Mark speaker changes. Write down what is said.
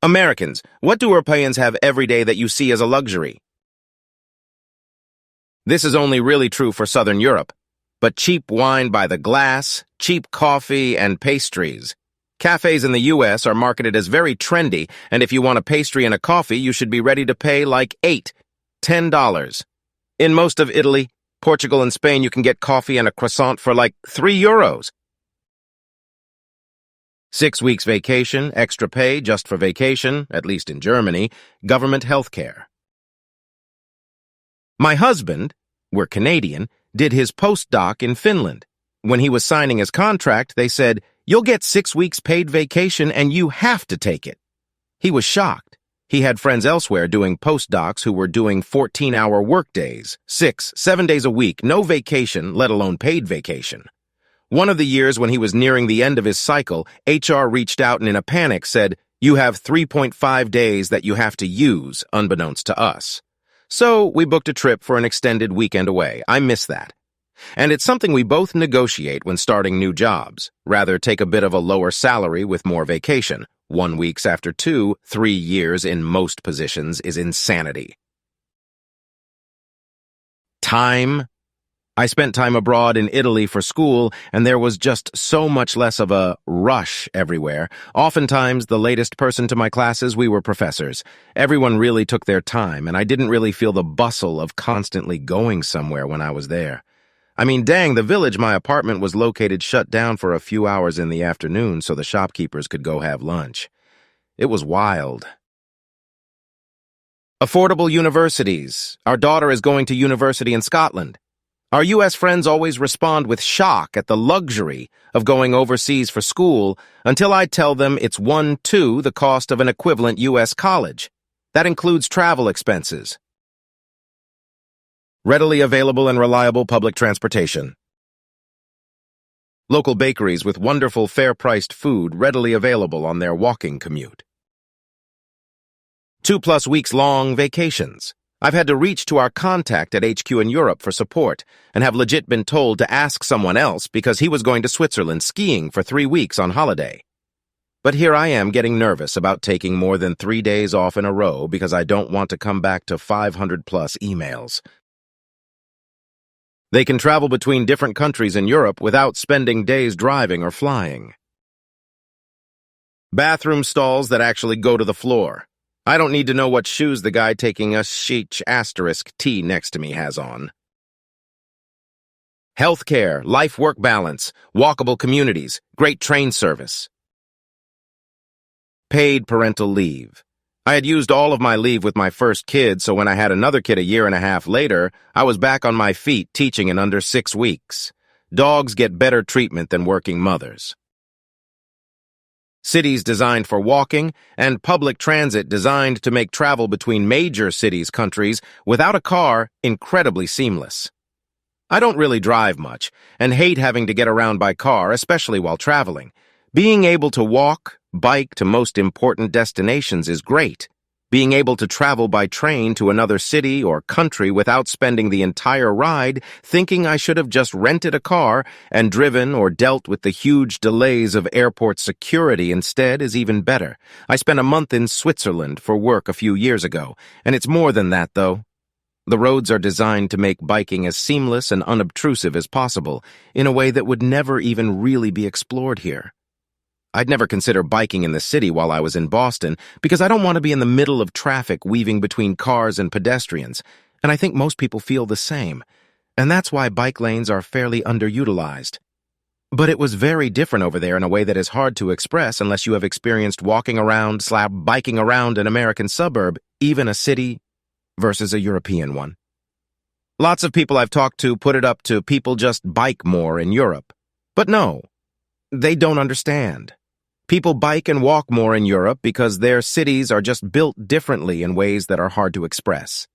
Speaker 1: Americans, what do Europeans have every day that you see as a luxury? This is only really true for Southern Europe, but cheap wine by the glass, cheap coffee, and pastries. Cafes in the U.S. are marketed as very trendy, and if you want a pastry and a coffee, you should be ready to pay like $8, $10. In most of Italy, Portugal, and Spain, you can get coffee and a croissant for like €3. 6 weeks vacation, extra pay just for vacation, at least in Germany, government health care. My husband, we're Canadian, did his postdoc in Finland. When he was signing his contract, they said, "You'll get 6 weeks paid vacation and you have to take it." He was shocked. He had friends elsewhere doing postdocs who were doing 14-hour workdays, 6, 7 days a week, no vacation, let alone paid vacation. One of the years when he was nearing the end of his cycle, HR reached out and in a panic said, "You have 3.5 days that you have to use, unbeknownst to us." So we booked a trip for an extended weekend away. I miss that. And it's something we both negotiate when starting new jobs. Rather take a bit of a lower salary with more vacation. 1 week after 2, 3 years in most positions is insanity. Time. I spent time abroad in Italy for school, and there was just so much less of a rush everywhere. Oftentimes, the latest person to my classes, we were professors. Everyone really took their time, and I didn't really feel the bustle of constantly going somewhere when I was there. I mean, dang, the village my apartment was located shut down for a few hours in the afternoon so the shopkeepers could go have lunch. It was wild. Affordable universities. Our daughter is going to university in Scotland. Our U.S. friends always respond with shock at the luxury of going overseas for school until I tell them it's 1/2 the cost of an equivalent U.S. college. That includes travel expenses. Readily available and reliable public transportation. Local bakeries with wonderful fair-priced food readily available on their walking commute. 2+ weeks long vacations. I've had to reach to our contact at HQ in Europe for support and have legit been told to ask someone else because he was going to Switzerland skiing for 3 weeks on holiday. But here I am getting nervous about taking more than 3 days off in a row because I don't want to come back to 500+ emails. They can travel between different countries in Europe without spending days driving or flying. Bathroom stalls that actually go to the floor. I don't need to know what shoes the guy taking a sheech *T next to me has on. Healthcare, life-work balance, walkable communities, great train service. Paid parental leave. I had used all of my leave with my first kid, so when I had another kid a year and a half later, I was back on my feet teaching in under 6 weeks. Dogs get better treatment than working mothers. Cities designed for walking, and public transit designed to make travel between major cities' countries without a car incredibly seamless. I don't really drive much, and hate having to get around by car, especially while traveling. Being able to walk, bike to most important destinations is great. Being able to travel by train to another city or country without spending the entire ride thinking I should have just rented a car and driven or dealt with the huge delays of airport security instead is even better. I spent a month in Switzerland for work a few years ago, and it's more than that, though. The roads are designed to make biking as seamless and unobtrusive as possible, in a way that would never even really be explored here. I'd never consider biking in the city while I was in Boston because I don't want to be in the middle of traffic weaving between cars and pedestrians, and I think most people feel the same, and that's why bike lanes are fairly underutilized. But it was very different over there in a way that is hard to express unless you have experienced walking around / biking around an American suburb, even a city versus a European one. Lots of people I've talked to put it up to people just bike more in Europe. But no, they don't understand. People bike and walk more in Europe because their cities are just built differently in ways that are hard to express.